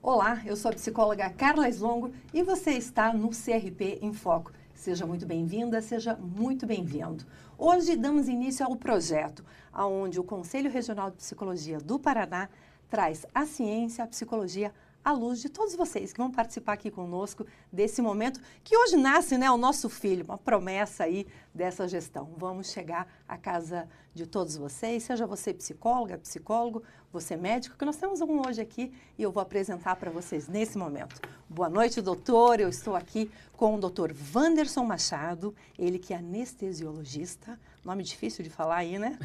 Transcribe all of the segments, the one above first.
Olá, eu sou a psicóloga Carla Slongo e você está no CRP em Foco. Seja muito bem-vinda, seja muito bem-vindo. Hoje damos início ao projeto, onde o Conselho Regional de Psicologia do Paraná traz a ciência, a psicologia à luz de todos vocês que vão participar aqui conosco desse momento que hoje nasce, né, o nosso filho, uma promessa aí dessa gestão. Vamos chegar à casa de todos vocês, seja você psicóloga, psicólogo, você médico, que nós temos um hoje aqui e eu vou apresentar para vocês nesse momento. Boa noite, doutor. Eu estou aqui com o doutor Wanderson Machado, ele que é anestesiologista, nome difícil de falar aí, né?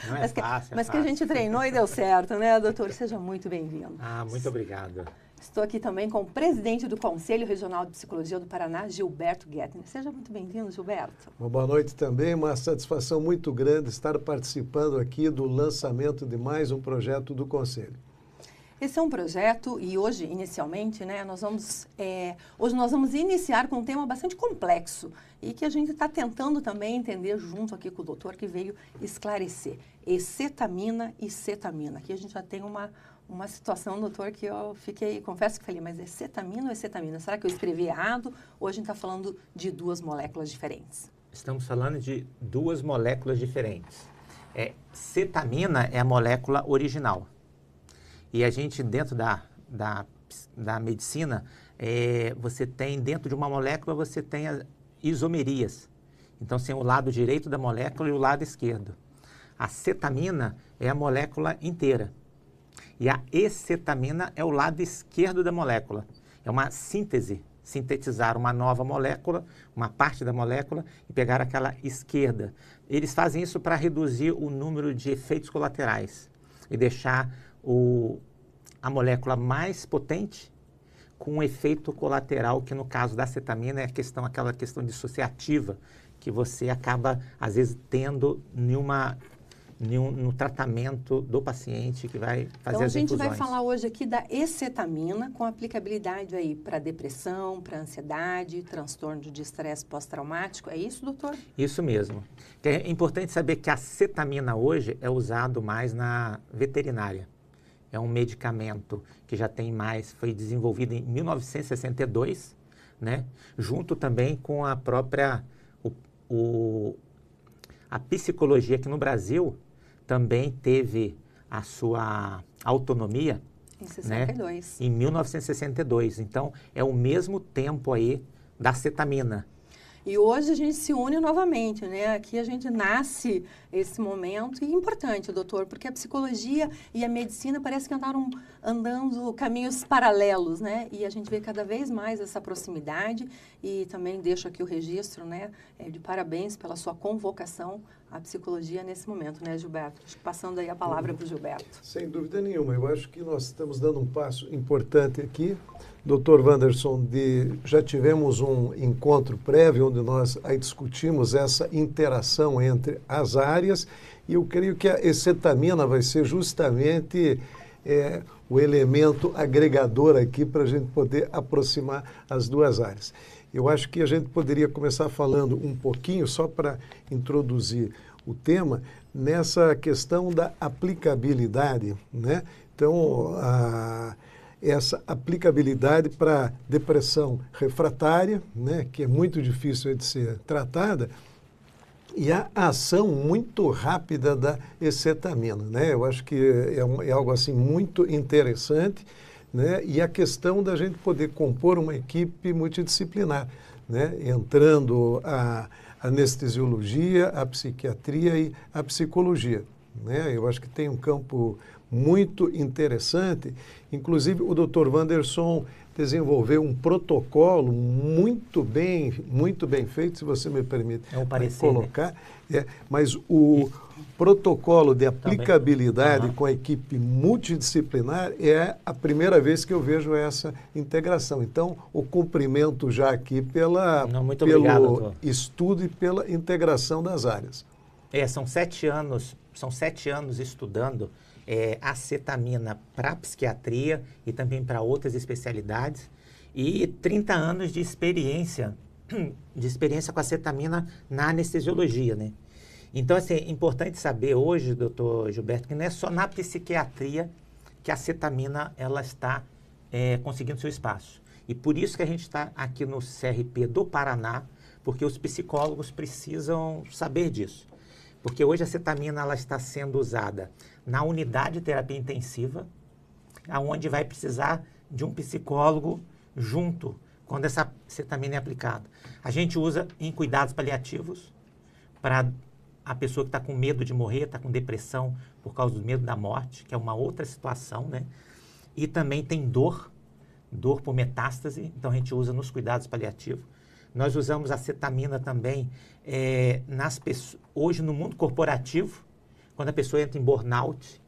Não é fácil, mas que a gente treinou e deu certo, né, doutor? Seja muito bem-vindo. Ah, muito obrigado. Estou aqui também com o presidente do Conselho Regional de Psicologia do Paraná, Gilberto Gettner. Seja muito bem-vindo, Gilberto. Uma boa noite também, uma satisfação muito grande estar participando aqui do lançamento de mais um projeto do Conselho. Esse é um projeto e hoje, inicialmente, né, hoje nós vamos iniciar com um tema bastante complexo e que a gente está tentando também entender junto aqui com o doutor que veio esclarecer. Escetamina e cetamina. Aqui a gente já tem uma situação, doutor, que eu confesso que falei, mas é cetamina ou é cetamina? Será que eu escrevi errado ou a gente está falando de duas moléculas diferentes? Estamos falando de duas moléculas diferentes. Cetamina é a molécula original. E a gente, dentro da medicina, você tem, dentro de uma molécula, você tem as isomerias. Então, tem o lado direito da molécula e o lado esquerdo. A cetamina é a molécula inteira. E a escetamina é o lado esquerdo da molécula. É uma síntese, sintetizar uma nova molécula, uma parte da molécula e pegar aquela esquerda. Eles fazem isso para reduzir o número de efeitos colaterais e deixar a molécula mais potente com um efeito colateral que no caso da cetamina é aquela questão dissociativa que você acaba às vezes tendo no tratamento do paciente que vai fazer as infusões. Então a gente vai falar hoje aqui da escetamina com aplicabilidade aí para depressão, para ansiedade, transtorno de estresse pós-traumático. É isso, doutor? Isso mesmo. É importante saber que a cetamina hoje é usado mais na veterinária. É um medicamento que já tem foi desenvolvido em 1962, né? Junto também com a própria a psicologia, que no Brasil também teve a sua autonomia, em 62. Né? Em 1962. Então, é o mesmo tempo aí da cetamina. E hoje a gente se une novamente, né? Aqui a gente nasce esse momento e é importante, doutor, porque a psicologia e a medicina parece que andaram andando caminhos paralelos, né? E a gente vê cada vez mais essa proximidade e também deixo aqui o registro, né? De parabéns pela sua convocação à psicologia nesse momento, né, Gilberto? Acho que passando aí a palavra para o Gilberto. Sem dúvida nenhuma, eu acho que nós estamos dando um passo importante aqui. Dr. Wanderson, já tivemos um encontro prévio onde nós aí discutimos essa interação entre as áreas e eu creio que a escetamina vai ser justamente o elemento agregador aqui para a gente poder aproximar as duas áreas. Eu acho que a gente poderia começar falando um pouquinho, só para introduzir o tema, nessa questão da aplicabilidade, né? Então, essa aplicabilidade para depressão refratária, né, que é muito difícil de ser tratada, e a ação muito rápida da escetamina, né? Eu acho que é algo assim muito interessante, né? E a questão da gente poder compor uma equipe multidisciplinar, né? Entrando a anestesiologia, a psiquiatria e a psicologia, né? Eu acho que tem um campo muito interessante. Inclusive, o Dr. Wanderson desenvolveu um protocolo muito bem feito, se você me permite colocar. Né? Mas o protocolo de aplicabilidade com a equipe multidisciplinar é a primeira vez que eu vejo essa integração. Então, o cumprimento já aqui pelo estudo e pela integração das áreas. São 7 anos estudando a cetamina para psiquiatria e também para outras especialidades e 30 anos de experiência com a cetamina na anestesiologia, né? Então, assim, é importante saber hoje, doutor Gilberto, que não é só na psiquiatria que a cetamina ela está conseguindo seu espaço. E por isso que a gente está aqui no CRP do Paraná, porque os psicólogos precisam saber disso. Porque hoje a cetamina ela está sendo usada na unidade de terapia intensiva, onde vai precisar de um psicólogo junto quando essa cetamina é aplicada. A gente usa em cuidados paliativos para a pessoa que está com medo de morrer, está com depressão por causa do medo da morte, que é uma outra situação, né? E também tem dor por metástase, então a gente usa nos cuidados paliativos. Nós usamos a cetamina também hoje no mundo corporativo, quando a pessoa entra em burnout,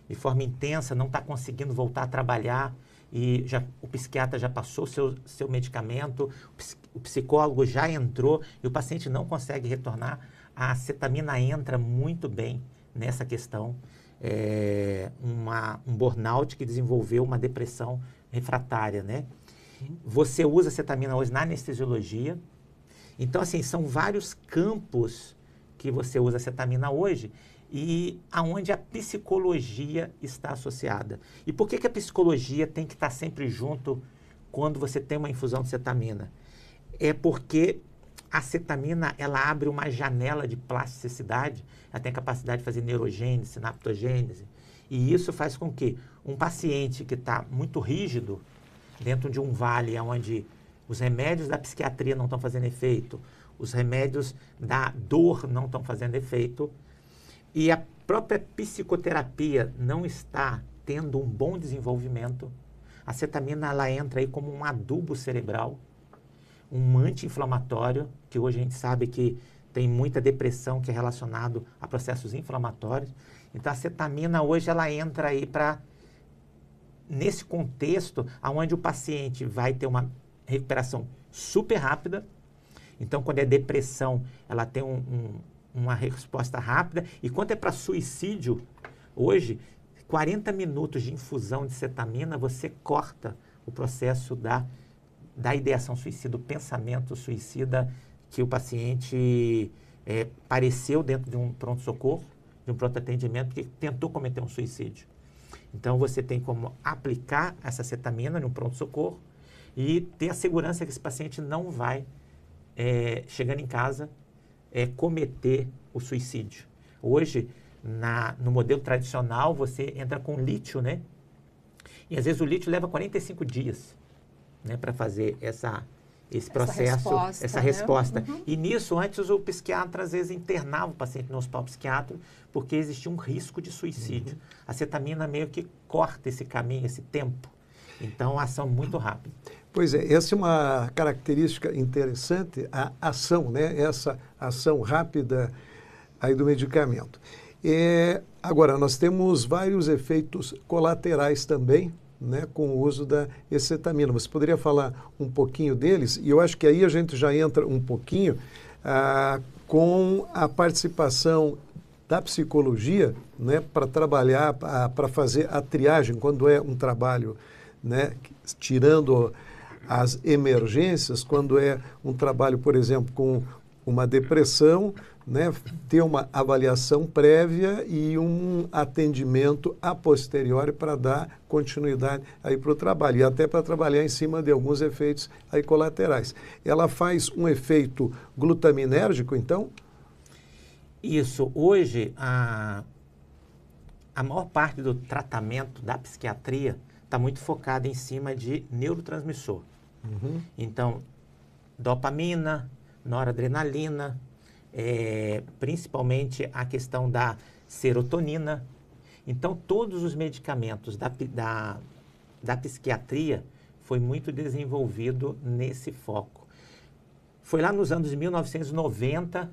de forma intensa, não está conseguindo voltar a trabalhar, e o psiquiatra já passou seu medicamento, o psicólogo já entrou e o paciente não consegue retornar, a cetamina entra muito bem nessa questão. Um burnout que desenvolveu uma depressão refratária, né? Você usa cetamina hoje na anestesiologia. Então, assim, são vários campos que você usa cetamina hoje e aonde a psicologia está associada. E por que a psicologia tem que estar sempre junto quando você tem uma infusão de cetamina? É porque a cetamina, ela abre uma janela de plasticidade, ela tem a capacidade de fazer neurogênese, sinaptogênese, e isso faz com que um paciente que está muito rígido, dentro de um vale onde os remédios da psiquiatria não estão fazendo efeito, os remédios da dor não estão fazendo efeito, e a própria psicoterapia não está tendo um bom desenvolvimento, a cetamina ela entra aí como um adubo cerebral, um anti-inflamatório, que hoje a gente sabe que tem muita depressão que é relacionado a processos inflamatórios. Então a cetamina hoje ela entra aí nesse contexto onde o paciente vai ter uma recuperação super rápida. Então quando é depressão, ela tem uma resposta rápida. E quando é para suicídio, hoje, 40 minutos de infusão de cetamina, você corta o processo da ideação suicida, o pensamento suicida que o paciente pareceu dentro de um pronto-socorro, de um pronto-atendimento, que tentou cometer um suicídio. Então, você tem como aplicar essa cetamina no pronto-socorro e ter a segurança que esse paciente não vai, chegando em casa, cometer o suicídio. Hoje, no modelo tradicional, você entra com lítio, né? E às vezes o lítio leva 45 dias, né, para fazer esse processo, essa resposta. Uhum. E nisso, antes, o psiquiatra às vezes internava o paciente no hospital psiquiátrico porque existia um risco de suicídio. Uhum. A cetamina meio que corta esse caminho, esse tempo. Então, a ação muito rápida. Pois é, essa é uma característica interessante, a ação, né? Essa ação rápida aí do medicamento. Agora, nós temos vários efeitos colaterais também, né, com o uso da escetamina. Você poderia falar um pouquinho deles? E eu acho que aí a gente já entra um pouquinho com a participação da psicologia, né, para trabalhar, para fazer a triagem, quando é um trabalho, né, tirando as emergências, quando é um trabalho, por exemplo, com uma depressão, né, ter uma avaliação prévia e um atendimento a posteriori para dar continuidade aí para o trabalho e até para trabalhar em cima de alguns efeitos aí colaterais. Ela faz um efeito glutaminérgico, então? Isso. Hoje, a maior parte do tratamento da psiquiatria está muito focada em cima de neurotransmissor. Uhum. Então, dopamina, noradrenalina, principalmente a questão da serotonina. Então, todos os medicamentos da psiquiatria foi muito desenvolvido nesse foco. Foi lá nos anos 1990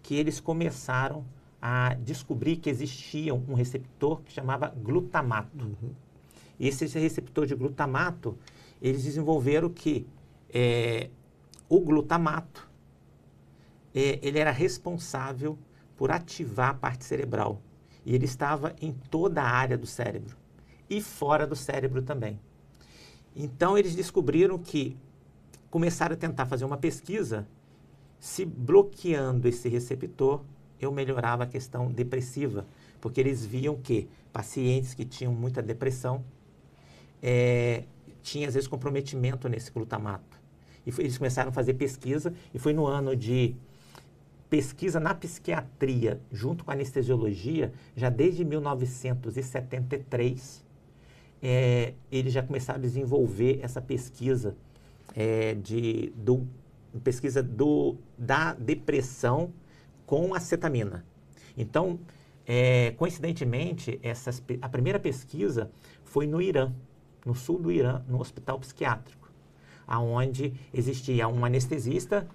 que eles começaram a descobrir que existia um receptor que chamava glutamato. Uhum. Esse receptor de glutamato, eles desenvolveram que o glutamato ele era responsável por ativar a parte cerebral. E ele estava em toda a área do cérebro. E fora do cérebro também. Então, eles descobriram que começaram a tentar fazer uma pesquisa, se bloqueando esse receptor, eu melhorava a questão depressiva. Porque eles viam que pacientes que tinham muita depressão, tinha às vezes comprometimento nesse glutamato. Eles começaram a fazer pesquisa, e foi no ano de pesquisa na psiquiatria, junto com a anestesiologia, já desde 1973, eles já começaram a desenvolver essa pesquisa, da depressão com acetamina. Então, coincidentemente, a primeira pesquisa foi no Irã, no sul do Irã, no hospital psiquiátrico, onde existia um anestesista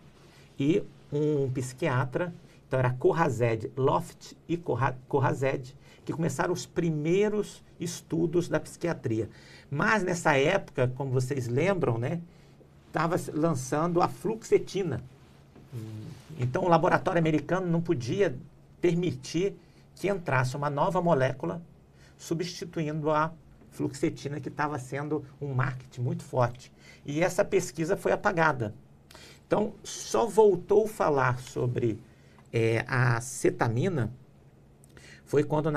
e um psiquiatra. Então era Khorazed Loft e Khorazed, que começaram os primeiros estudos da psiquiatria. Mas nessa época, como vocês lembram, né, estava lançando a fluoxetina. Então o laboratório americano não podia permitir que entrasse uma nova molécula substituindo a fluoxetina, que estava sendo um marketing muito forte. E essa pesquisa foi apagada. Então, só voltou a falar sobre a acetamina foi quando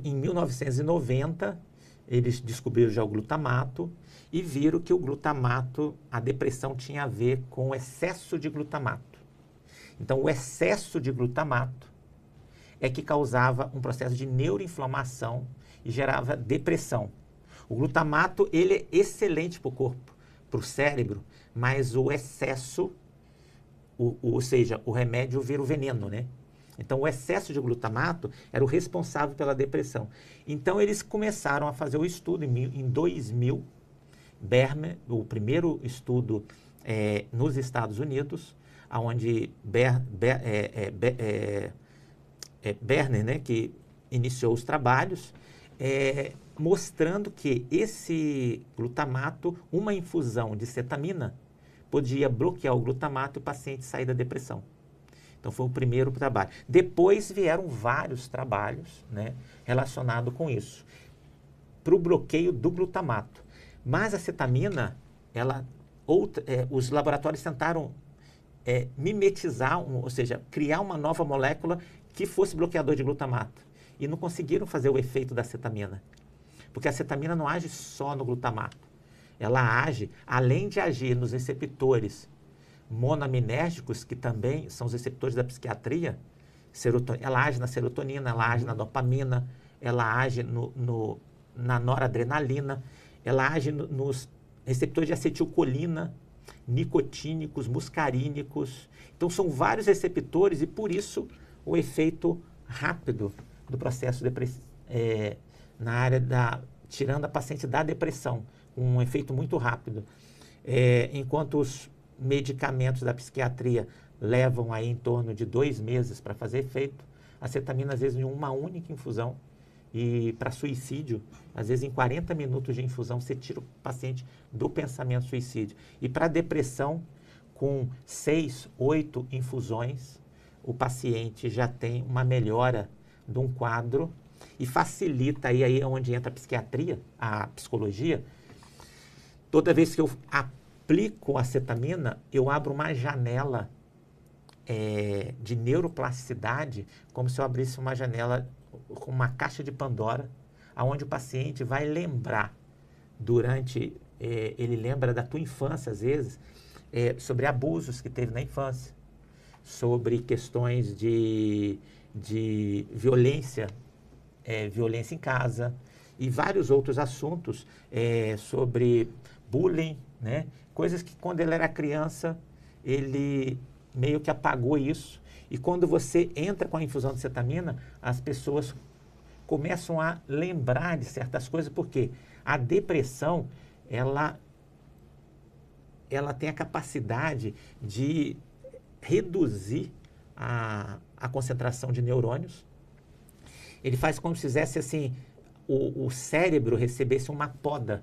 em 1990, eles descobriram já o glutamato e viram que o glutamato, a depressão tinha a ver com o excesso de glutamato. Então, o excesso de glutamato é que causava um processo de neuroinflamação e gerava depressão. O glutamato, ele é excelente para o corpo, para o cérebro, mas o excesso, ou seja, o remédio vira o veneno, né? Então, o excesso de glutamato era o responsável pela depressão. Então, eles começaram a fazer o estudo em 2000, Berner, o primeiro estudo nos Estados Unidos, onde Berner, né, que iniciou os trabalhos, mostrando que esse glutamato, uma infusão de cetamina, podia bloquear o glutamato e o paciente sair da depressão. Então, foi o primeiro trabalho. Depois vieram vários trabalhos, né, relacionados com isso, para o bloqueio do glutamato. Mas a cetamina, os laboratórios tentaram mimetizar, ou seja, criar uma nova molécula que fosse bloqueador de glutamato. E não conseguiram fazer o efeito da cetamina. Porque a cetamina não age só no glutamato. Ela age, além de agir nos receptores monoaminérgicos, que também são os receptores da psiquiatria, ela age na serotonina, ela age na dopamina, ela age na noradrenalina, ela age nos receptores de acetilcolina, nicotínicos, muscarínicos. Então, são vários receptores e, por isso, o efeito rápido do processo na área tirando a paciente da depressão, um efeito muito rápido. Enquanto os medicamentos da psiquiatria levam aí em torno de 2 meses para fazer efeito, a cetamina, às vezes, em uma única infusão. E para suicídio, às vezes, em 40 minutos de infusão, você tira o paciente do pensamento suicídio. E para depressão, com 6, 8 infusões, o paciente já tem uma melhora de um quadro e facilita, aí onde entra a psiquiatria, a psicologia. Toda vez que eu aplico a cetamina, eu abro uma janela de neuroplasticidade, como se eu abrisse uma janela com uma caixa de Pandora, onde o paciente vai lembrar ele lembra da tua infância, às vezes, sobre abusos que teve na infância, sobre questões de violência, violência em casa e vários outros assuntos, sobre bullying, né? Coisas que quando ele era criança, ele meio que apagou isso. E quando você entra com a infusão de cetamina, as pessoas começam a lembrar de certas coisas, porque a depressão, ela tem a capacidade de reduzir a concentração de neurônios. Ele faz como se fizesse assim, o cérebro recebesse uma poda,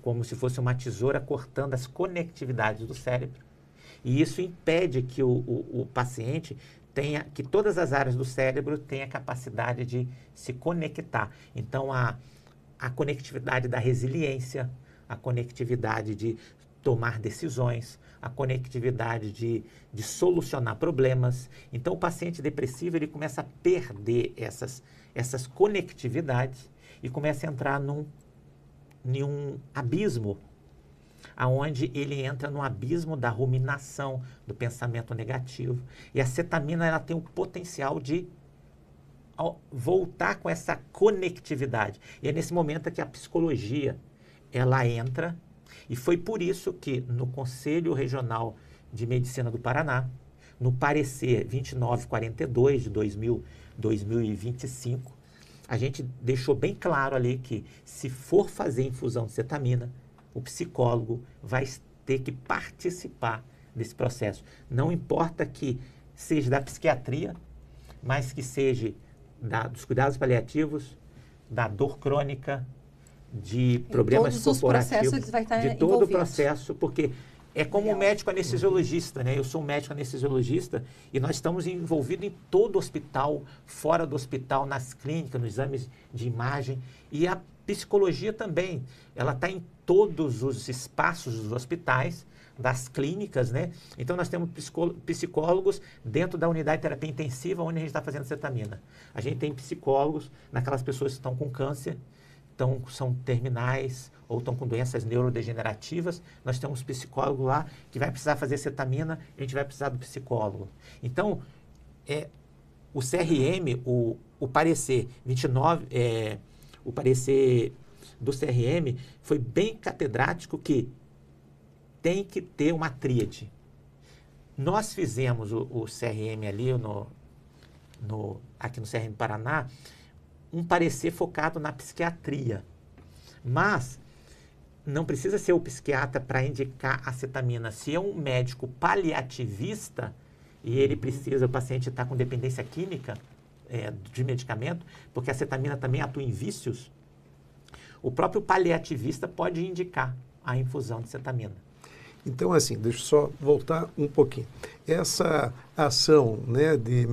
como se fosse uma tesoura cortando as conectividades do cérebro. E isso impede que o paciente que todas as áreas do cérebro tenham a capacidade de se conectar. Então, a conectividade da resiliência, a conectividade de tomar decisões, a conectividade de solucionar problemas. Então, o paciente depressivo ele começa a perder essas conectividades e começa a entrar em um abismo, aonde ele entra no abismo da ruminação, do pensamento negativo. E a cetamina ela tem o potencial de voltar com essa conectividade. E é nesse momento que a psicologia ela entra, e foi por isso que no Conselho Regional de Medicina do Paraná, no parecer 2942 de 2025, a gente deixou bem claro ali que se for fazer infusão de cetamina, o psicólogo vai ter que participar desse processo. Não importa que seja da psiquiatria, mas que seja dos cuidados paliativos, da dor crônica, de problemas corporativos, de todo o processo, porque é como um médico anestesiologista, né? Eu sou um médico anestesiologista e nós estamos envolvidos em todo o hospital, fora do hospital, nas clínicas, nos exames de imagem, e a psicologia também, ela está em todos os espaços dos hospitais, das clínicas, né? Então, nós temos psicólogos dentro da unidade de terapia intensiva, onde a gente está fazendo cetamina. A gente tem psicólogos naquelas pessoas que estão com câncer, são terminais ou estão com doenças neurodegenerativas. Nós temos psicólogo lá que vai precisar fazer cetamina, a gente vai precisar do psicólogo. Então, o CRM, o parecer 29, o parecer do CRM foi bem catedrático que tem que ter uma tríade. Nós fizemos o CRM ali aqui no CRM do Paraná, um parecer focado na psiquiatria. Mas não precisa ser o psiquiatra para indicar a cetamina. Se é um médico paliativista e ele precisa, o paciente está com dependência química de medicamento, porque a cetamina também atua em vícios, o próprio paliativista pode indicar a infusão de cetamina. Então, assim, deixa eu só voltar um pouquinho. Essa ação, né, de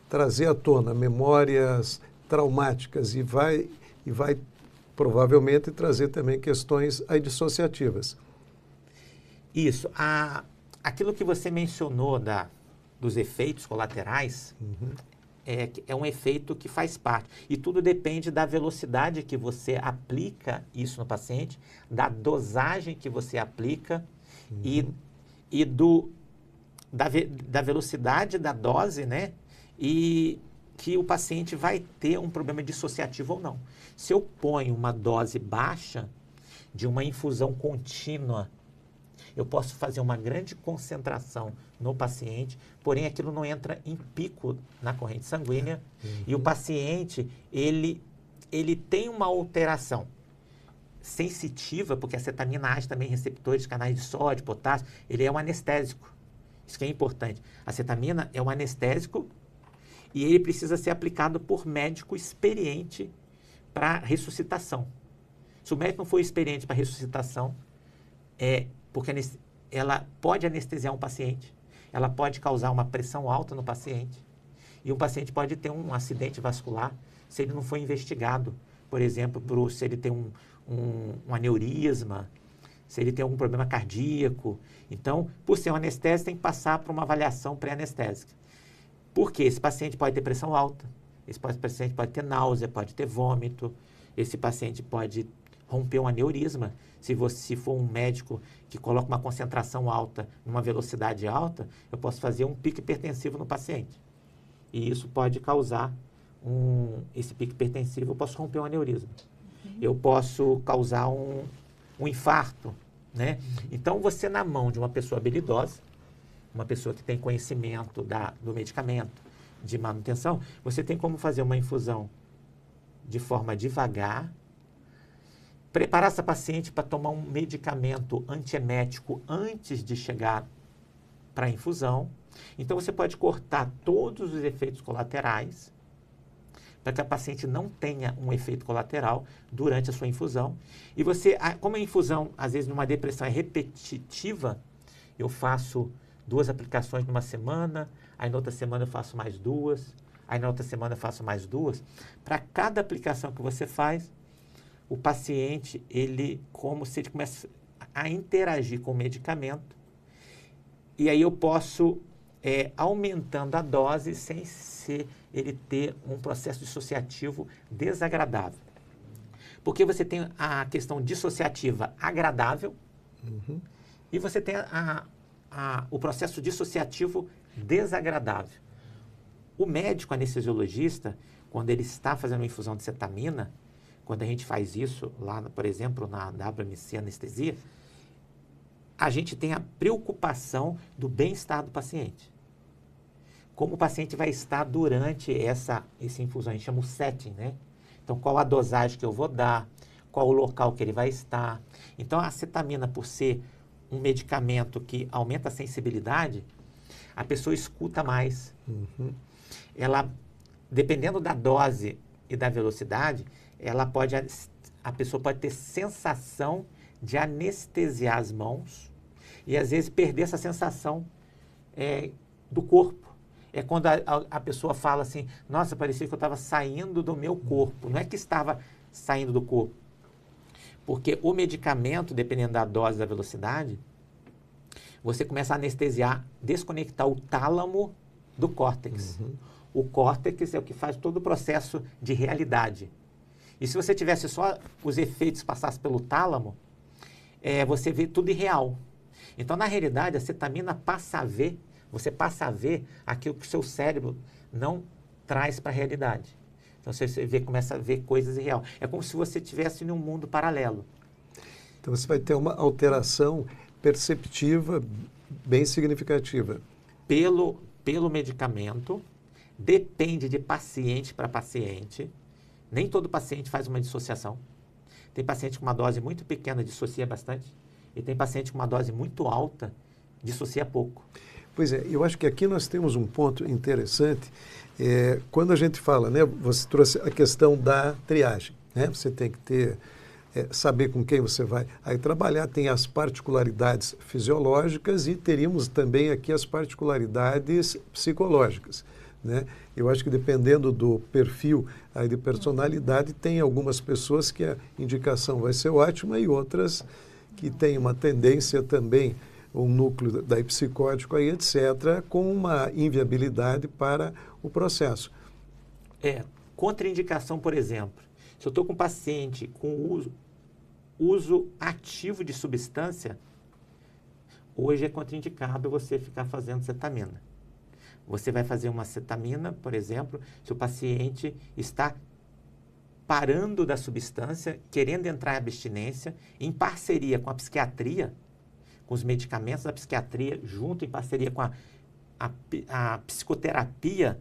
trazer à tona memórias traumáticas e vai provavelmente trazer também questões dissociativas. Isso. Aquilo que você mencionou dos efeitos colaterais é um efeito que faz parte. E tudo depende da velocidade que você aplica isso no paciente, da dosagem que você aplica e da velocidade da dose, né? E que o paciente vai ter um problema dissociativo ou não. Se eu ponho uma dose baixa de uma infusão contínua, eu posso fazer uma grande concentração no paciente, porém aquilo não entra em pico na corrente sanguínea e o paciente, ele tem uma alteração sensitiva, porque a cetamina age também em receptores de canais de sódio, potássio, ele é um anestésico. Isso que é importante. A cetamina é um anestésico e ele precisa ser aplicado por médico experiente para ressuscitação. Se o médico não for experiente para ressuscitação, porque ela pode anestesiar um paciente, ela pode causar uma pressão alta no paciente, e o paciente pode ter um acidente vascular se ele não for investigado, por exemplo, se ele tem um aneurisma, se ele tem algum problema cardíaco. Então, por ser um anestésico, tem que passar por uma avaliação pré-anestésica. Porque esse paciente pode ter pressão alta, esse paciente pode ter náusea, pode ter vômito, esse paciente pode romper um aneurisma. Se for um médico que coloca uma concentração alta, numa velocidade alta, eu posso fazer um pico hipertensivo no paciente. E isso pode causar esse pico hipertensivo, eu posso romper um aneurisma. Eu posso causar um infarto, né? Então, você na mão de uma pessoa habilidosa, uma pessoa que tem conhecimento do medicamento, de manutenção, você tem como fazer uma infusão de forma devagar, preparar essa paciente para tomar um medicamento antiemético antes de chegar para a infusão. Então, você pode cortar todos os efeitos colaterais para que a paciente não tenha um efeito colateral durante a sua infusão. E você, como a infusão, às vezes, numa depressão é repetitiva, eu faço 2 aplicações numa semana, aí na outra semana eu faço mais 2, aí na outra semana eu faço mais 2. Para cada aplicação que você faz, o paciente, como se ele a interagir com o medicamento, e aí eu posso aumentando a dose sem ele ter um processo dissociativo desagradável. Porque você tem a questão dissociativa agradável e você tem o processo dissociativo desagradável. O médico anestesiologista, quando ele está fazendo uma infusão de cetamina, quando a gente faz isso lá, por exemplo, na WMC Anestesia, a gente tem a preocupação do bem-estar do paciente. Como o paciente vai estar durante essa infusão, a gente chama o setting, né? Então, qual a dosagem que eu vou dar, qual o local que ele vai estar. Então, a cetamina, por ser um medicamento que aumenta a sensibilidade, a pessoa escuta mais. Ela, dependendo da dose e da velocidade, a pessoa pode ter sensação de anestesiar as mãos e, às vezes, perder essa sensação do corpo. É quando a pessoa fala assim, nossa, parecia que eu estava saindo do meu corpo. Não é que estava saindo do corpo. Porque o medicamento, dependendo da dose e da velocidade, você começa a anestesiar, desconectar o tálamo do córtex. O córtex é o que faz todo o processo de realidade. E se você tivesse só os efeitos passassem pelo tálamo, você vê tudo irreal. Então, na realidade, a cetamina você passa a ver aquilo que o seu cérebro não traz para a realidade. Então, você começa a ver coisas irreal. É como se você estivesse em um mundo paralelo. Então, você vai ter uma alteração perceptiva bem significativa. Pelo medicamento, depende de paciente para paciente. Nem todo paciente faz uma dissociação. Tem paciente com uma dose muito pequena, dissocia bastante. E tem paciente com uma dose muito alta, dissocia pouco. Pois é, eu acho que aqui nós temos um ponto interessante. Quando a gente fala, né, você trouxe a questão da triagem, né? Você tem que saber com quem você vai aí trabalhar, tem as particularidades fisiológicas e teríamos também aqui as particularidades psicológicas, né? Eu acho que dependendo do perfil aí de personalidade, tem algumas pessoas que a indicação vai ser ótima e outras que têm uma tendência também, um núcleo daí psicótico, aí, etc., com uma inviabilidade para o processo. Contraindicação, por exemplo. Se eu estou com um paciente com uso ativo de substância, hoje é contraindicado você ficar fazendo cetamina. Você vai fazer uma cetamina, por exemplo, se o paciente está parando da substância, querendo entrar em abstinência, em parceria com a psiquiatria, com os medicamentos da psiquiatria, junto em parceria com a psicoterapia,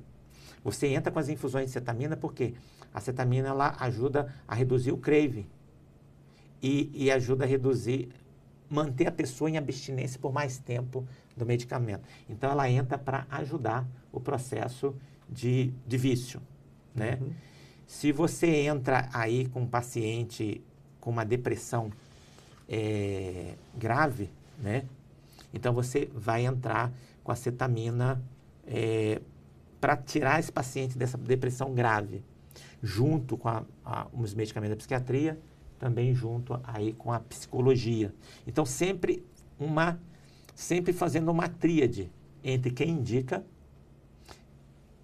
você entra com as infusões de cetamina, porque a cetamina ela ajuda a reduzir o craving e ajuda a manter a pessoa em abstinência por mais tempo do medicamento. Então, ela entra para ajudar o processo de vício, né? Se você entra aí com um paciente com uma depressão grave, né? Então, você vai entrar com a cetamina para tirar esse paciente dessa depressão grave, junto com os medicamentos da psiquiatria, também junto aí com a psicologia. Então, sempre fazendo uma tríade entre quem indica,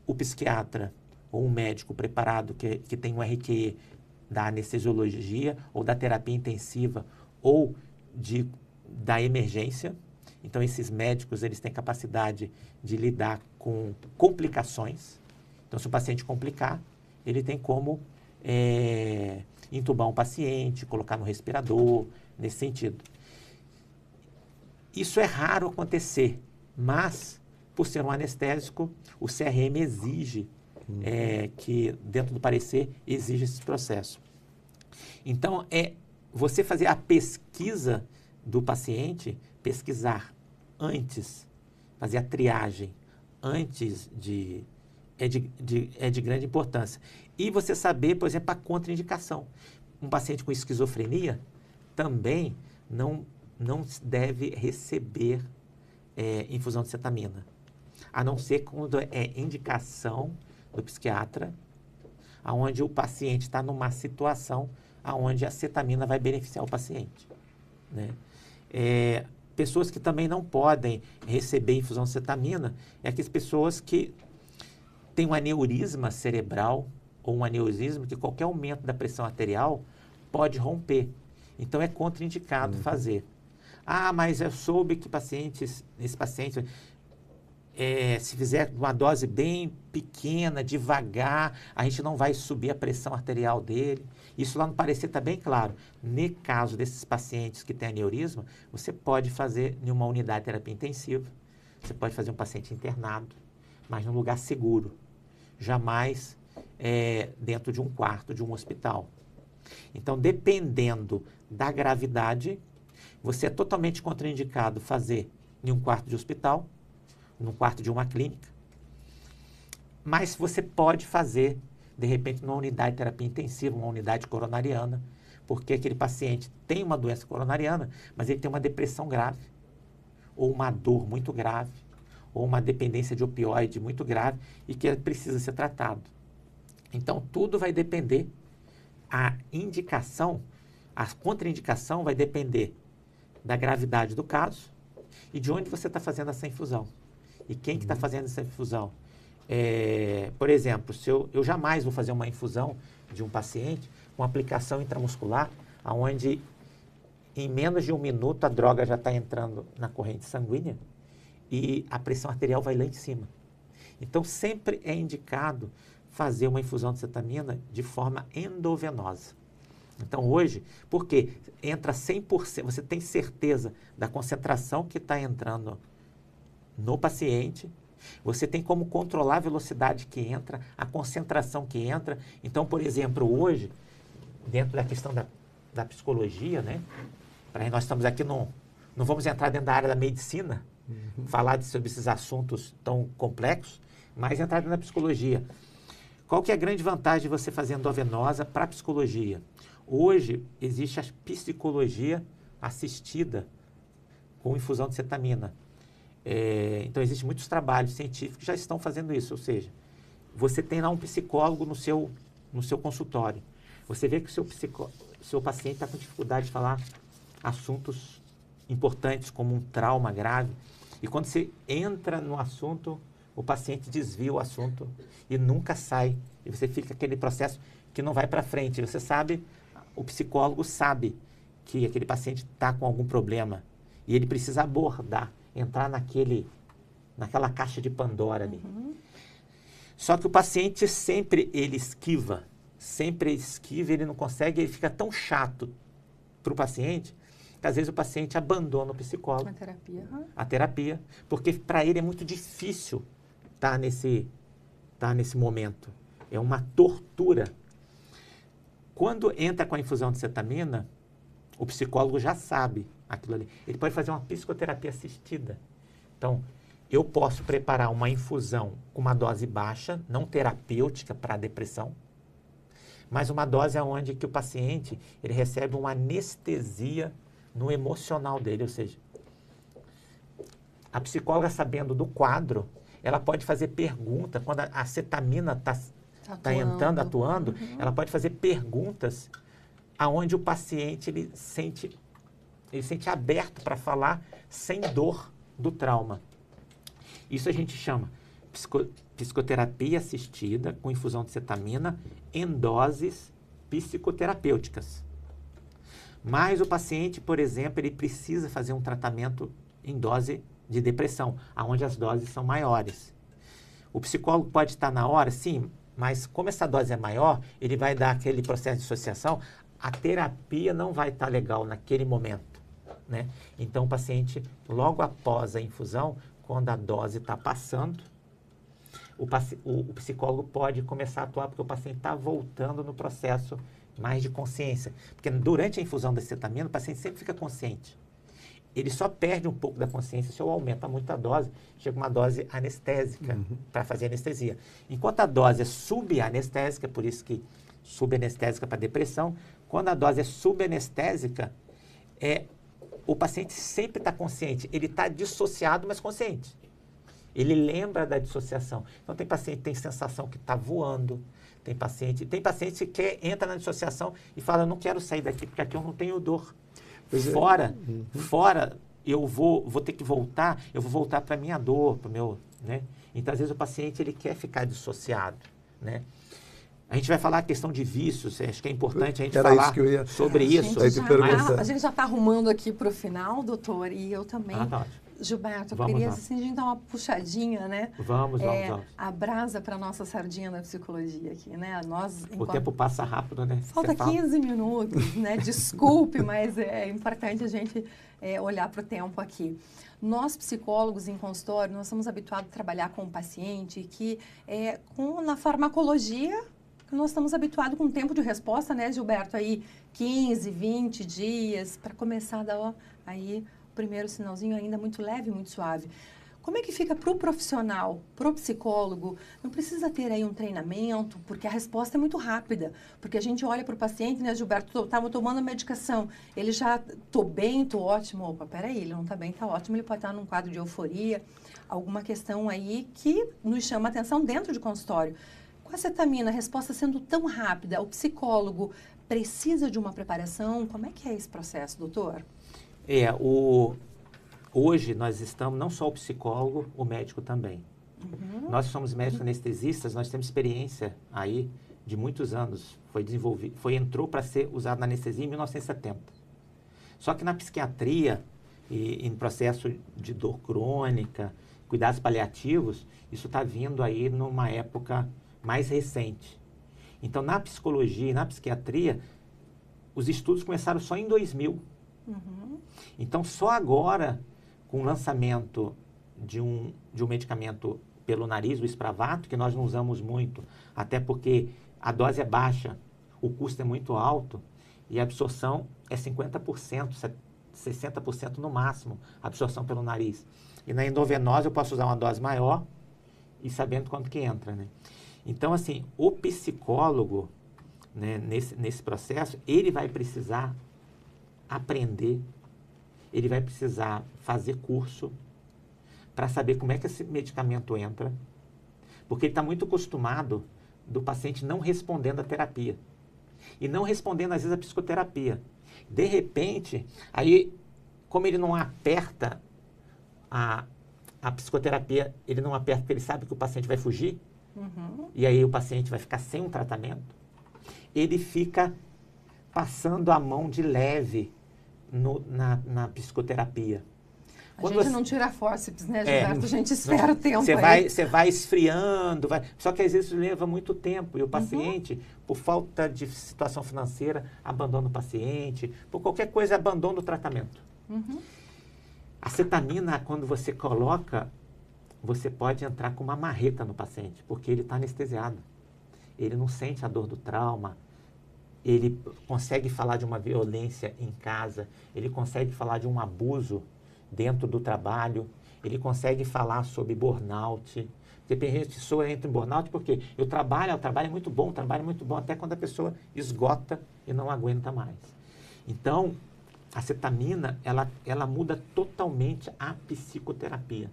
o psiquiatra ou um médico preparado que tem um RQE da anestesiologia ou da terapia intensiva ou da emergência. Então, esses médicos, eles têm capacidade de lidar com complicações. Então, se o paciente complicar, ele tem como entubar um paciente, colocar no respirador, nesse sentido. Isso é raro acontecer, mas, por ser um anestésico, o CRM exige que, dentro do parecer, exige esse processo. Então, você fazer a pesquisa do paciente, pesquisar antes, fazer a triagem antes é de grande importância. E você saber, por exemplo, a contraindicação. Um paciente com esquizofrenia também não deve receber infusão de cetamina, a não ser quando é indicação do psiquiatra, onde o paciente está numa situação onde a cetamina vai beneficiar o paciente, né? Pessoas que também não podem receber infusão de cetamina é aquelas pessoas que têm um aneurisma cerebral ou um aneurisma que qualquer aumento da pressão arterial pode romper. Então, é contraindicado fazer. Ah, mas eu soube que esse paciente, se fizer uma dose bem pequena, devagar, a gente não vai subir a pressão arterial dele. Isso lá no parecer está bem claro. No caso desses pacientes que têm aneurisma, você pode fazer em uma unidade de terapia intensiva, você pode fazer um paciente internado, mas num lugar seguro. Jamais dentro de um quarto de um hospital. Então, dependendo da gravidade, você é totalmente contraindicado fazer em um quarto de hospital, num quarto de uma clínica, mas você pode fazer, de repente, numa unidade de terapia intensiva, uma unidade coronariana, porque aquele paciente tem uma doença coronariana, mas ele tem uma depressão grave, ou uma dor muito grave, ou uma dependência de opioide muito grave e que precisa ser tratado. Então, tudo vai depender, a indicação, a contraindicação vai depender da gravidade do caso e de onde você está fazendo essa infusão. E quem que está fazendo essa infusão? Por exemplo, se eu jamais vou fazer uma infusão de um paciente com aplicação intramuscular, onde em menos de 1 minuto a droga já está entrando na corrente sanguínea e a pressão arterial vai lá em cima. Então, sempre é indicado fazer uma infusão de cetamina de forma endovenosa. Então, hoje, porque entra 100%, você tem certeza da concentração que está entrando no paciente, você tem como controlar a velocidade que entra, a concentração que entra. Então, por exemplo, hoje, dentro da questão da psicologia, né? Nós estamos aqui, não vamos entrar dentro da área da medicina, falar sobre esses assuntos tão complexos, mas entrar dentro da psicologia. Qual que é a grande vantagem de você fazer endovenosa para a psicologia? Hoje, existe a psicologia assistida com infusão de cetamina. Então, existem muitos trabalhos científicos que já estão fazendo isso, ou seja, você tem lá um psicólogo no seu consultório. Você vê que o seu paciente está com dificuldade de falar assuntos importantes, como um trauma grave, e quando você entra no assunto, o paciente desvia o assunto e nunca sai. E você fica aquele processo que não vai para frente. Você sabe, o psicólogo sabe que aquele paciente está com algum problema e ele precisa abordar, entrar naquela caixa de Pandora ali. Só que o paciente sempre ele esquiva, ele não consegue, ele fica tão chato para o paciente, que às vezes o paciente abandona o psicólogo. A terapia, porque para ele é muito difícil estar nesse momento. É uma tortura. Quando entra com a infusão de cetamina, o psicólogo já sabe aquilo ali. Ele pode fazer uma psicoterapia assistida. Então, eu posso preparar uma infusão com uma dose baixa, não terapêutica para a depressão, mas uma dose onde que o paciente ele recebe uma anestesia no emocional dele, ou seja, a psicóloga, sabendo do quadro, ela pode fazer pergunta, quando a cetamina está entrando, atuando, ela pode fazer perguntas aonde o paciente ele sente aberto para falar sem dor do trauma. Isso a gente chama psicoterapia assistida com infusão de cetamina em doses psicoterapêuticas. Mas o paciente, por exemplo, ele precisa fazer um tratamento em dose de depressão, onde as doses são maiores. O psicólogo pode estar na hora, sim, mas como essa dose é maior, ele vai dar aquele processo de dissociação, a terapia não vai estar legal naquele momento, né? Então, o paciente, logo após a infusão, quando a dose está passando, o psicólogo pode começar a atuar, porque o paciente está voltando no processo mais de consciência. Porque durante a infusão da cetamina, o paciente sempre fica consciente. Ele só perde um pouco da consciência se eu aumenta muito a dose, chega uma dose anestésica para fazer anestesia. Enquanto a dose é subanestésica, por isso que subanestésica para depressão, quando a dose é subanestésica, o paciente sempre está consciente, ele está dissociado, mas consciente. Ele lembra da dissociação. Então, tem paciente que tem sensação que está voando, tem paciente que entra na dissociação e fala, eu não quero sair daqui, porque aqui eu não tenho dor. Fora eu vou ter que voltar, eu vou voltar para a minha dor, para o meu, né? Então, às vezes, o paciente ele quer ficar dissociado, né? A gente vai falar a questão de vícios, acho que é importante a gente falar sobre isso. A gente já está arrumando aqui para o final, doutor, e eu também. Tá ótimo. Gilberto, eu queria assim, a gente dar uma puxadinha, né? Vamos. A brasa para a nossa sardinha da psicologia aqui, né? O tempo passa rápido, né? Falta 15 minutos, né? Desculpe, mas é importante a gente olhar para o tempo aqui. Nós, psicólogos em consultório, nós estamos habituados a trabalhar com o paciente que, na farmacologia, nós estamos habituados com um tempo de resposta, né, Gilberto? Aí 15, 20 dias para começar a dar aí o primeiro sinalzinho ainda muito leve, muito suave. Como é que fica para o profissional, para o psicólogo? Não precisa ter aí um treinamento, porque a resposta é muito rápida. Porque a gente olha para o paciente, né, Gilberto, estava tomando a medicação, ele já, estou bem, estou ótimo. Opa, peraí, ele não está bem, está ótimo, ele pode estar num quadro de euforia, alguma questão aí que nos chama a atenção dentro de consultório. Com a cetamina, a resposta sendo tão rápida, o psicólogo precisa de uma preparação? Como é que é esse processo, doutor? Hoje nós estamos, não só o psicólogo, o médico também. Nós somos médicos anestesistas, nós temos experiência aí de muitos anos. Entrou para ser usado na anestesia em 1970. Só que na psiquiatria e em processo de dor crônica, cuidados paliativos, isso está vindo aí numa época mais recente. Então, na psicologia e na psiquiatria, os estudos começaram só em 2000. Então, só agora, com o lançamento de um medicamento pelo nariz, o Spravato, que nós não usamos muito, até porque a dose é baixa, o custo é muito alto e a absorção é 50%, 60% no máximo, a absorção pelo nariz. E na endovenosa eu posso usar uma dose maior e sabendo quanto que entra, né? Então, assim, o psicólogo, né, nesse processo, ele vai precisar aprender, ele vai precisar fazer curso para saber como é que esse medicamento entra, porque ele está muito acostumado do paciente não respondendo à terapia e não respondendo, às vezes, à psicoterapia. De repente, aí, como ele não aperta a psicoterapia, ele não aperta porque ele sabe que o paciente vai fugir, e aí o paciente vai ficar sem um tratamento, ele fica passando a mão de leve na psicoterapia. A gente não tira fórceps, né, Gilberto? A gente espera o tempo. Você vai esfriando, só que às vezes leva muito tempo e o paciente, por falta de situação financeira, abandona o paciente, por qualquer coisa, abandona o tratamento. A cetamina, quando você coloca, você pode entrar com uma marreta no paciente, porque ele está anestesiado. Ele não sente a dor do trauma, ele consegue falar de uma violência em casa, ele consegue falar de um abuso dentro do trabalho, ele consegue falar sobre burnout. Porque tem gente que pessoa entra em burnout porque o trabalho é muito bom, até quando a pessoa esgota e não aguenta mais. Então, a cetamina, ela muda totalmente a psicoterapia.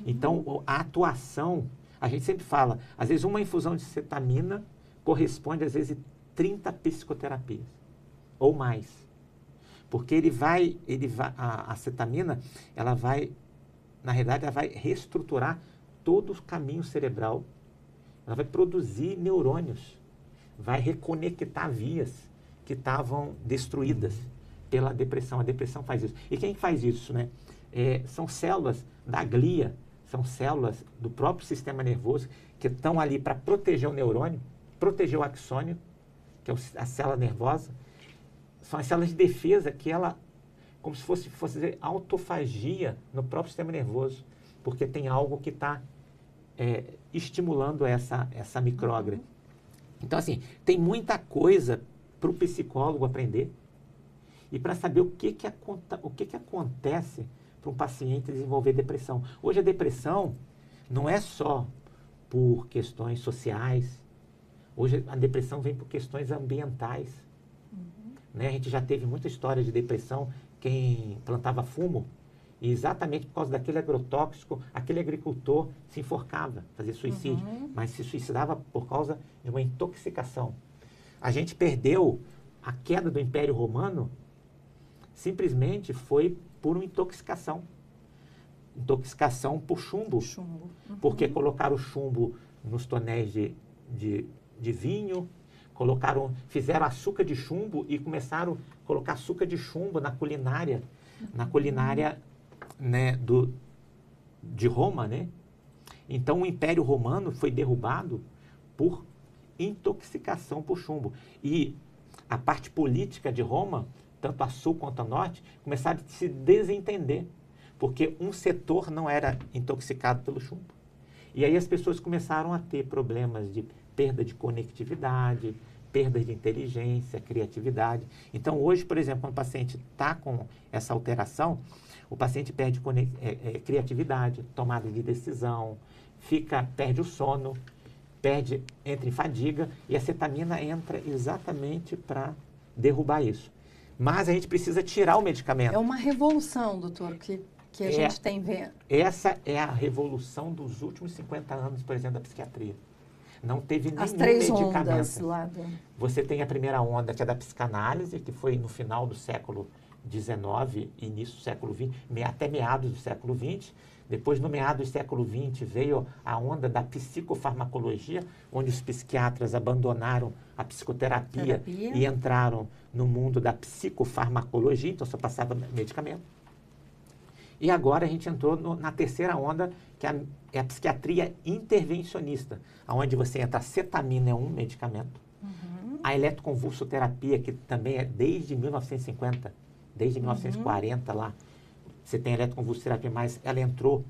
Então, a atuação, a gente sempre fala, às vezes uma infusão de cetamina corresponde, às vezes, 30 psicoterapias ou mais. Porque a cetamina, na realidade, ela vai reestruturar todo o caminho cerebral, ela vai produzir neurônios, vai reconectar vias que estavam destruídas pela depressão. A depressão faz isso. E quem faz isso, né? São células da glia, são células do próprio sistema nervoso que estão ali para proteger o neurônio, proteger o axônio, que é a célula nervosa. São as células de defesa que como se fosse dizer, autofagia no próprio sistema nervoso, porque tem algo que está estimulando essa micróglia. Então, assim, tem muita coisa para o psicólogo aprender e para saber o que acontece para um paciente desenvolver depressão. Hoje a depressão não é só por questões sociais, hoje a depressão vem por questões ambientais. Né? A gente já teve muita história de depressão, quem plantava fumo, e exatamente por causa daquele agrotóxico, aquele agricultor se enforcava, fazia suicídio, mas se suicidava por causa de uma intoxicação. A gente perdeu a queda do Império Romano simplesmente foi por uma intoxicação. Intoxicação por chumbo. Porque colocaram chumbo nos tonéis de vinho, fizeram açúcar de chumbo e começaram a colocar açúcar de chumbo na culinária, né, de Roma, né? Então o Império Romano foi derrubado por intoxicação por chumbo. E a parte política de Roma, tanto a sul quanto a norte, começaram a se desentender, porque um setor não era intoxicado pelo chumbo. E aí as pessoas começaram a ter problemas de perda de conectividade, perda de inteligência, criatividade. Então, hoje, por exemplo, quando o paciente está com essa alteração, o paciente perde criatividade, tomada de decisão, perde o sono, entra em fadiga, e a cetamina entra exatamente para derrubar isso. Mas a gente precisa tirar o medicamento. É uma revolução, doutor, que a gente tem vendo. Essa é a revolução dos últimos 50 anos, por exemplo, da psiquiatria. Não teve nenhum As três medicamento. ondas lá do... Você tem a primeira onda, que é da psicanálise, que foi no final do século XIX, início do século XX, até meados do século XX. Depois, no meados do século XX, veio a onda da psicofarmacologia, onde os psiquiatras abandonaram a psicoterapia e entraram no mundo da psicofarmacologia, então só passava medicamento. E agora a gente entrou na terceira onda, que é a psiquiatria intervencionista, onde você entra, a cetamina é um medicamento, a eletroconvulsoterapia, que também é desde 1950, desde 1940 lá, você tem a eletroconvulsoterapia, mas ela entrou,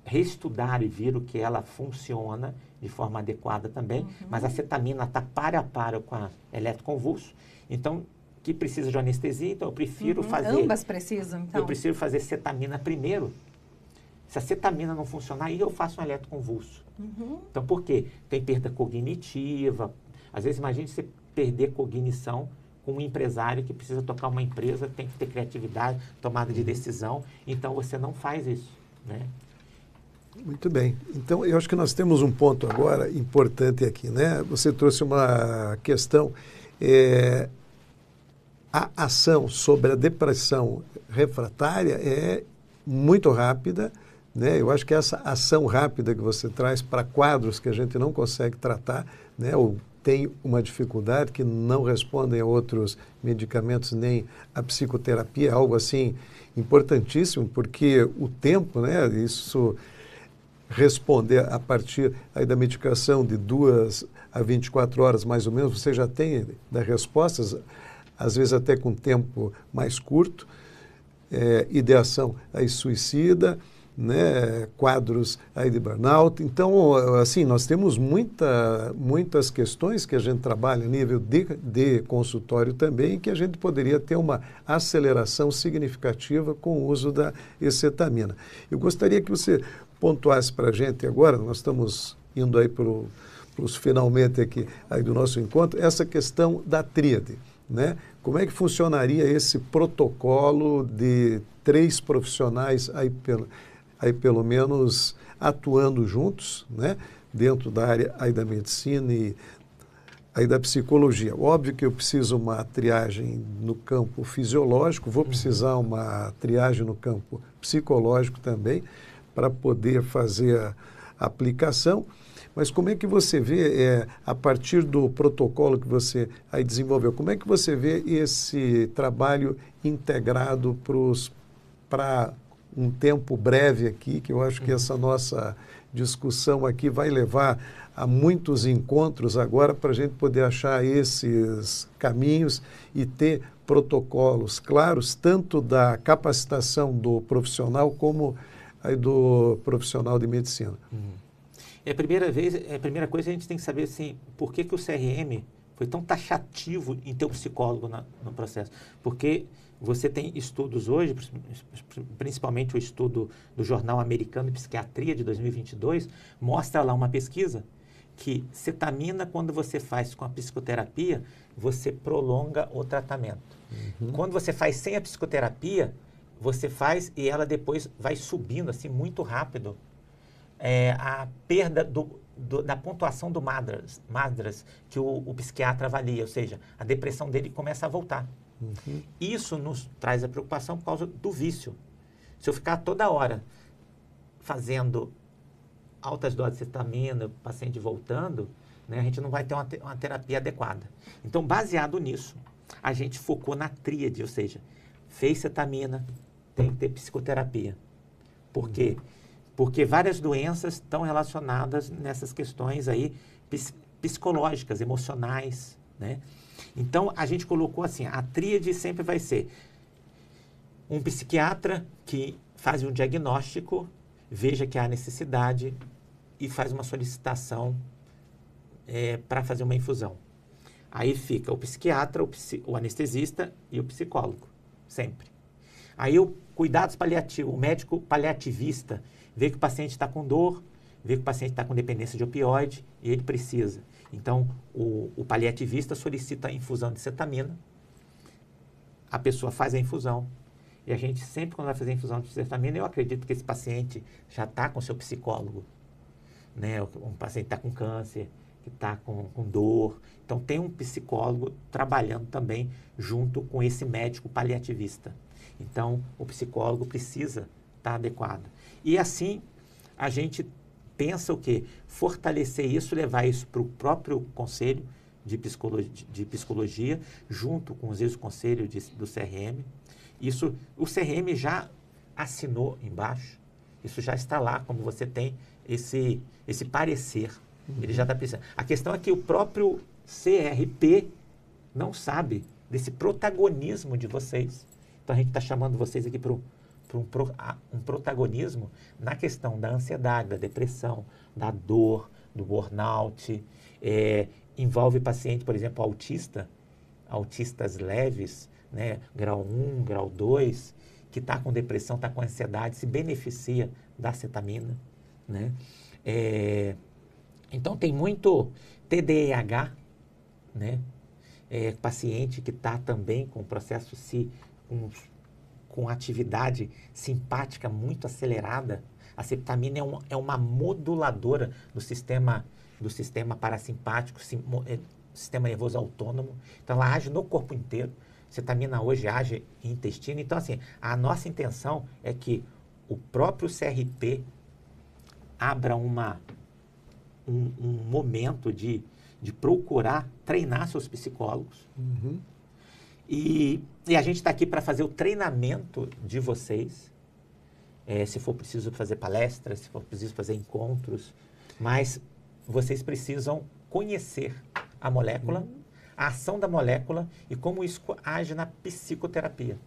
reestudaram e viram que ela funciona de forma adequada também, mas a cetamina está para a para com a eletroconvulso, então, que precisa de anestesia, então eu prefiro fazer... Ambas precisam, então. Eu prefiro fazer cetamina primeiro. Se a cetamina não funcionar, aí eu faço um eletroconvulso. Então, por quê? Tem perda cognitiva. Às vezes, imagine você perder cognição com um empresário que precisa tocar uma empresa, tem que ter criatividade, tomada de decisão. Então, você não faz isso, né? Muito bem. Então, eu acho que nós temos um ponto agora importante aqui, né? Você trouxe uma questão... A ação sobre a depressão refratária é muito rápida, né? Eu acho que essa ação rápida que você traz para quadros que a gente não consegue tratar, né? Ou tem uma dificuldade que não respondem a outros medicamentos, nem a psicoterapia, é algo assim importantíssimo, porque o tempo, né? Isso responder a partir aí da medicação de 2 a 24 horas, mais ou menos, você já tem das respostas, às vezes até com tempo mais curto, ideação aí suicida, né, quadros aí de burnout. Então, assim, nós temos muitas questões que a gente trabalha a nível de consultório também, que a gente poderia ter uma aceleração significativa com o uso da escetamina. Eu gostaria que você pontuasse para a gente agora, nós estamos indo aí para os finalmente aqui aí do nosso encontro, essa questão da tríade, né? Como é que funcionaria esse protocolo de 3 profissionais aí pelo menos atuando juntos, né? Dentro da área aí da medicina e aí da psicologia? Óbvio que eu preciso uma triagem no campo fisiológico, vou precisar uma triagem no campo psicológico também, para poder fazer a aplicação. Mas como é que você vê, a partir do protocolo que você aí desenvolveu, como é que você vê esse trabalho integrado para um tempo breve aqui, que eu acho que essa nossa discussão aqui vai levar a muitos encontros agora para a gente poder achar esses caminhos e ter protocolos claros, tanto da capacitação do profissional como aí do profissional de medicina. A primeira coisa a gente tem que saber assim, por que o CRM foi tão taxativo em ter um psicólogo no processo. Porque você tem estudos hoje, principalmente o estudo do Jornal Americano de Psiquiatria de 2022, mostra lá uma pesquisa que cetamina, quando você faz com a psicoterapia, você prolonga o tratamento. Quando você faz sem a psicoterapia, você faz e ela depois vai subindo assim muito rápido. A perda da pontuação do MADRS, que o psiquiatra avalia, ou seja, a depressão dele começa a voltar. Isso nos traz a preocupação por causa do vício. Se eu ficar toda hora fazendo altas doses de cetamina, o paciente voltando, né, a gente não vai ter uma terapia adequada. Então, baseado nisso, a gente focou na tríade, ou seja, fez cetamina, tem que ter psicoterapia. Por quê? Porque várias doenças estão relacionadas nessas questões aí psicológicas, emocionais, né? Então, a gente colocou assim, a tríade sempre vai ser um psiquiatra que faz um diagnóstico, veja que há necessidade e faz uma solicitação para fazer uma infusão. Aí fica o psiquiatra, o anestesista e o psicólogo, sempre. Aí o cuidados paliativos, o médico paliativista, vê que o paciente está com dor, vê que o paciente está com dependência de opioide e ele precisa. Então, o paliativista solicita a infusão de cetamina, a pessoa faz a infusão, e a gente sempre, quando vai fazer a infusão de cetamina, eu acredito que esse paciente já está com seu psicólogo, né? Um paciente está com câncer, que está com dor. Então, tem um psicólogo trabalhando também junto com esse médico paliativista. Então, o psicólogo precisa estar adequado. E assim, a gente pensa o quê? Fortalecer isso, levar isso para o próprio conselho de psicologia, junto com os ex-conselhos do CRM. Isso, o CRM já assinou embaixo, isso já está lá, como você tem esse parecer. Ele já está pensando. A questão é que o próprio CRP não sabe desse protagonismo de vocês. Então, a gente está chamando vocês aqui para um protagonismo na questão da ansiedade, da depressão, da dor, do burnout. Envolve paciente, por exemplo, autistas leves, né, grau 1, grau 2, que está com depressão, está com ansiedade, se beneficia da cetamina, né? Então, tem muito TDAH, né? Paciente que está também com processo com atividade simpática muito acelerada. A cetamina é uma moduladora do sistema parasimpático, sistema nervoso autônomo. Então, ela age no corpo inteiro. A cetamina hoje age em intestino. Então, assim, a nossa intenção é que o próprio CRP abra um momento de procurar treinar seus psicólogos. E a gente está aqui para fazer o treinamento de vocês, se for preciso fazer palestras, se for preciso fazer encontros, mas vocês precisam conhecer a molécula, a ação da molécula e como isso age na psicoterapia.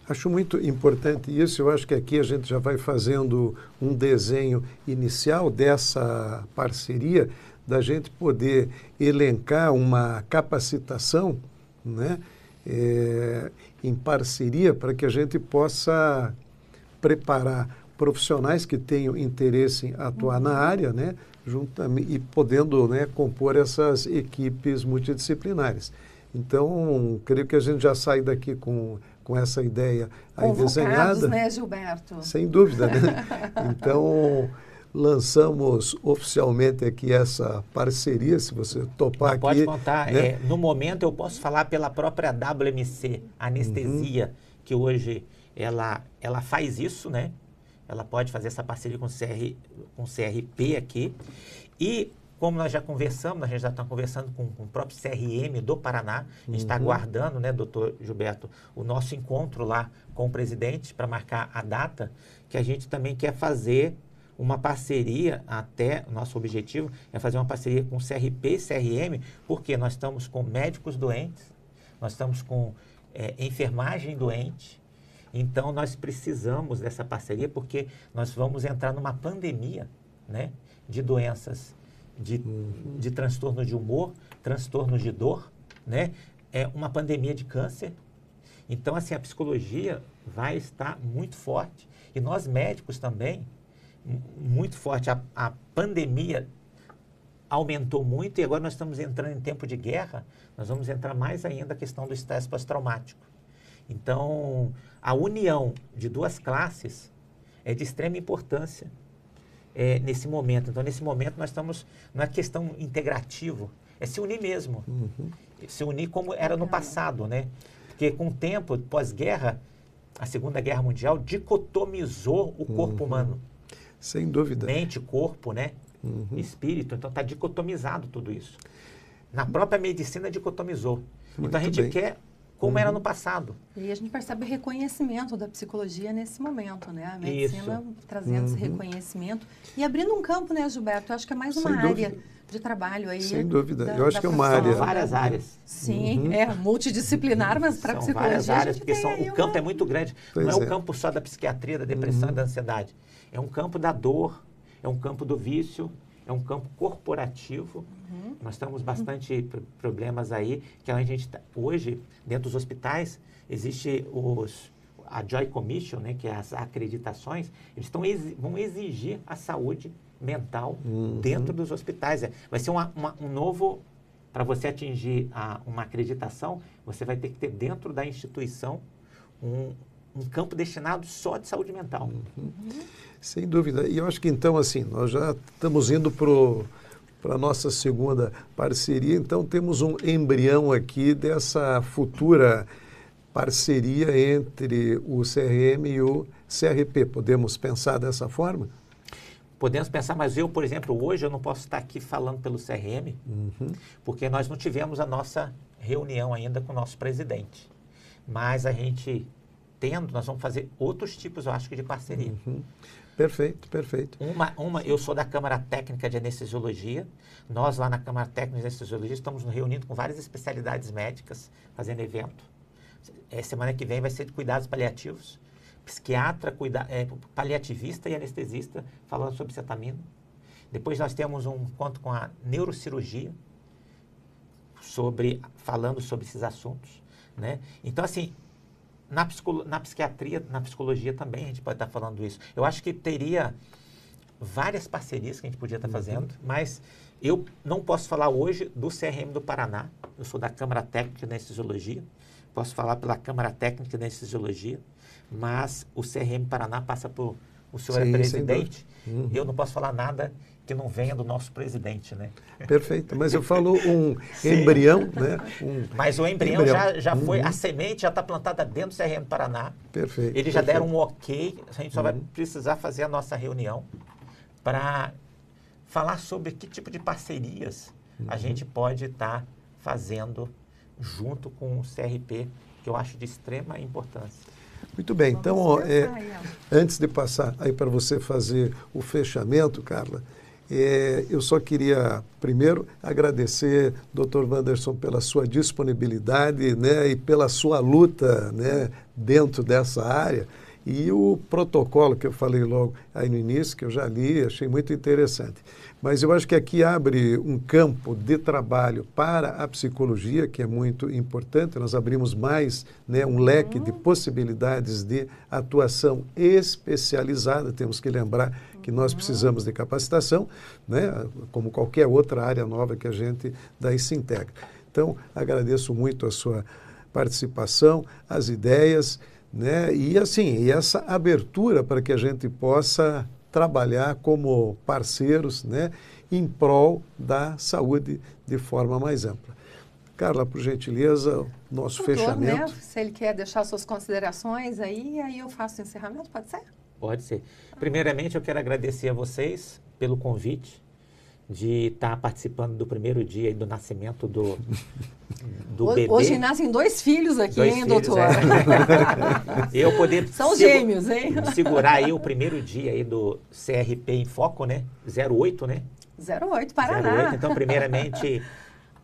Acho muito importante isso. Eu acho que aqui a gente já vai fazendo um desenho inicial dessa parceria, da gente poder elencar uma capacitação, né, em parceria, para que a gente possa preparar profissionais que tenham interesse em atuar na área, né, juntamente, e podendo, né, compor essas equipes multidisciplinares. Então, creio que a gente já sai daqui com essa ideia aí desenhada. Né, Gilberto? Sem dúvida, né? Então, lançamos oficialmente aqui essa parceria, se você topar aqui. Pode contar. Né? No momento, eu posso falar pela própria WMC, anestesia, que hoje ela faz isso, né? Ela pode fazer essa parceria com o CRP aqui. E, como nós já conversamos, a gente já está conversando com o próprio CRM do Paraná, a gente está aguardando, né, doutor Gilberto, o nosso encontro lá com o presidente para marcar a data, que a gente também quer fazer uma parceria, até o nosso objetivo é fazer uma parceria com o CRP e CRM, porque nós estamos com médicos doentes, nós estamos com enfermagem doente, então nós precisamos dessa parceria porque nós vamos entrar numa pandemia, né, de doenças, de transtorno de humor, transtorno de dor, né, uma pandemia de câncer. Então, assim, a psicologia vai estar muito forte e nós médicos também, muito forte. A pandemia aumentou muito e agora nós estamos entrando em tempo de guerra, nós vamos entrar mais ainda a questão do estresse pós-traumático. Então, a união de duas classes é de extrema importância nesse momento. Então, nesse momento nós estamos, não é questão integrativo, é se unir mesmo. Se unir como era no passado, né? Porque com o tempo, pós-guerra, a Segunda Guerra Mundial dicotomizou o corpo humano. Sem dúvida. Mente, corpo, né? Espírito. Então está dicotomizado tudo isso. Na própria medicina dicotomizou. Muito então a gente bem. quer como era no passado. E a gente percebe o reconhecimento da psicologia nesse momento, né? A medicina trazendo esse reconhecimento e abrindo um campo, né, Gilberto? Eu acho que é mais uma Sem área dúvida. de trabalho aí. Sem dúvida. Eu acho que é uma área. São várias áreas. Sim, é multidisciplinar, mas para a São psicologia várias áreas, a gente porque tem aí o campo é muito grande. Pois Não é é. o campo só da psiquiatria, da depressão e da ansiedade. É um campo da dor, é um campo do vício, é um campo corporativo. Nós temos bastante problemas aí, que a gente hoje, dentro dos hospitais, existe a Joy Commission, né, que é as acreditações, eles vão exigir a saúde mental dentro dos hospitais. Vai ser um novo, para você atingir uma acreditação, você vai ter que ter dentro da instituição um campo destinado só de saúde mental. Sem dúvida. E eu acho que então, assim, nós já estamos indo para a nossa segunda parceria, então temos um embrião aqui dessa futura parceria entre o CRM e o CRP. Podemos pensar dessa forma? Podemos pensar, mas eu, por exemplo, hoje eu não posso estar aqui falando pelo CRM, porque nós não tivemos a nossa reunião ainda com o nosso presidente. Mas a gente nós vamos fazer outros tipos, eu acho que, de parceria. Perfeito, perfeito. Eu sou da Câmara Técnica de Anestesiologia. Nós, lá na Câmara Técnica de Anestesiologia, estamos nos reunindo com várias especialidades médicas, fazendo evento. Semana que vem vai ser de cuidados paliativos. Psiquiatra, paliativista e anestesista, falando sobre cetamina. Depois nós temos um encontro com a neurocirurgia, falando sobre esses assuntos, né? Então, assim, na psiquiatria, na psicologia também a gente pode estar falando isso. Eu acho que teria várias parcerias que a gente podia estar fazendo, mas eu não posso falar hoje do CRM do Paraná. Eu sou da Câmara Técnica de Anestesiologia. Posso falar pela Câmara Técnica de Anestesiologia, mas o CRM Paraná passa por... O senhor é presidente. Eu não posso falar nada que não venha do nosso presidente, né? Perfeito. Mas eu falo um embrião, né? Mas o embrião já foi, a semente já está plantada dentro do CRM Paraná. Perfeito. Eles já deram um ok, a gente só vai precisar fazer a nossa reunião para falar sobre que tipo de parcerias a gente pode estar fazendo junto com o CRP, que eu acho de extrema importância. Muito bem. Então, antes de passar aí para você fazer o fechamento, Carla, eu só queria, primeiro, agradecer, Dr. Wanderson, pela sua disponibilidade, né, e pela sua luta, né, dentro dessa área. E o protocolo que eu falei logo aí no início, que eu já li, achei muito interessante. Mas eu acho que aqui abre um campo de trabalho para a psicologia, que é muito importante. Nós abrimos mais, né, um leque de possibilidades de atuação especializada. Temos que lembrar que nós precisamos de capacitação, né, como qualquer outra área nova que a gente daí se integra. Então, agradeço muito a sua participação, as ideias, né, e assim, e essa abertura para que a gente possa trabalhar como parceiros, né, em prol da saúde de forma mais ampla. Carla, por gentileza, nosso fechamento. Né, se ele quer deixar suas considerações aí eu faço o encerramento, pode ser? Pode ser. Primeiramente, eu quero agradecer a vocês pelo convite de estar participando do primeiro dia e do nascimento do bebê. Hoje nascem 2 filhos aqui, hein, doutor? Eu poder... São gêmeos, hein? Segurar aí o primeiro dia aí do CRP em Foco, né? 08, né? 08, Paraná. 08. Então, primeiramente,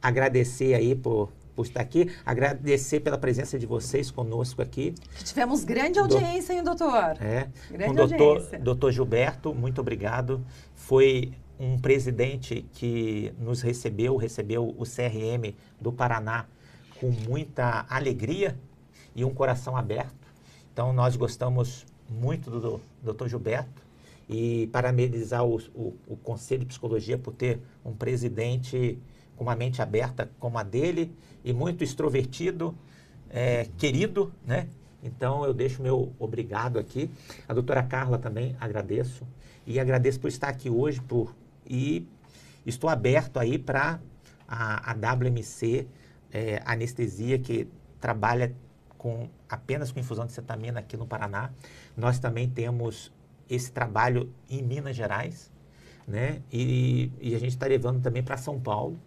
agradecer aí por estar aqui, agradecer pela presença de vocês conosco aqui. Tivemos grande audiência, hein, doutor? Grande audiência. Doutor Gilberto, muito obrigado. Foi um presidente que nos recebeu o CRM do Paraná com muita alegria e um coração aberto. Então, nós gostamos muito do Dr. Gilberto e parabenizar o Conselho de Psicologia por ter um presidente com uma mente aberta como a dele e muito extrovertido, querido, né? Então, eu deixo meu obrigado aqui. A doutora Carla também agradeço. E agradeço por estar aqui hoje, e estou aberto aí para a WMC Anestesia, que trabalha apenas com infusão de cetamina aqui no Paraná. Nós também temos esse trabalho em Minas Gerais, né? E a gente está levando também para São Paulo.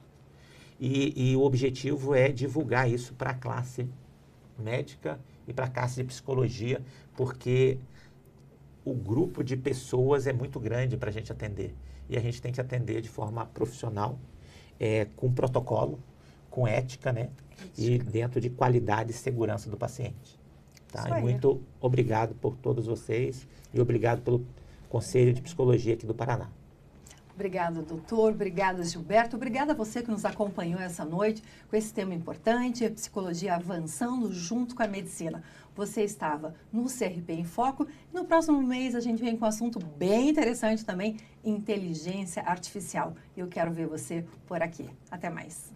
E o objetivo é divulgar isso para a classe médica e para a classe de psicologia, porque o grupo de pessoas é muito grande para a gente atender. E a gente tem que atender de forma profissional, com protocolo, com ética, né? E dentro de qualidade e segurança do paciente. Tá? E muito obrigado por todos vocês e obrigado pelo Conselho de Psicologia aqui do Paraná. Obrigada, doutor. Obrigada, Gilberto. Obrigada a você que nos acompanhou essa noite com esse tema importante, a psicologia avançando junto com a medicina. Você estava no CRP em Foco. No próximo mês a gente vem com um assunto bem interessante também, inteligência artificial. Eu quero ver você por aqui. Até mais.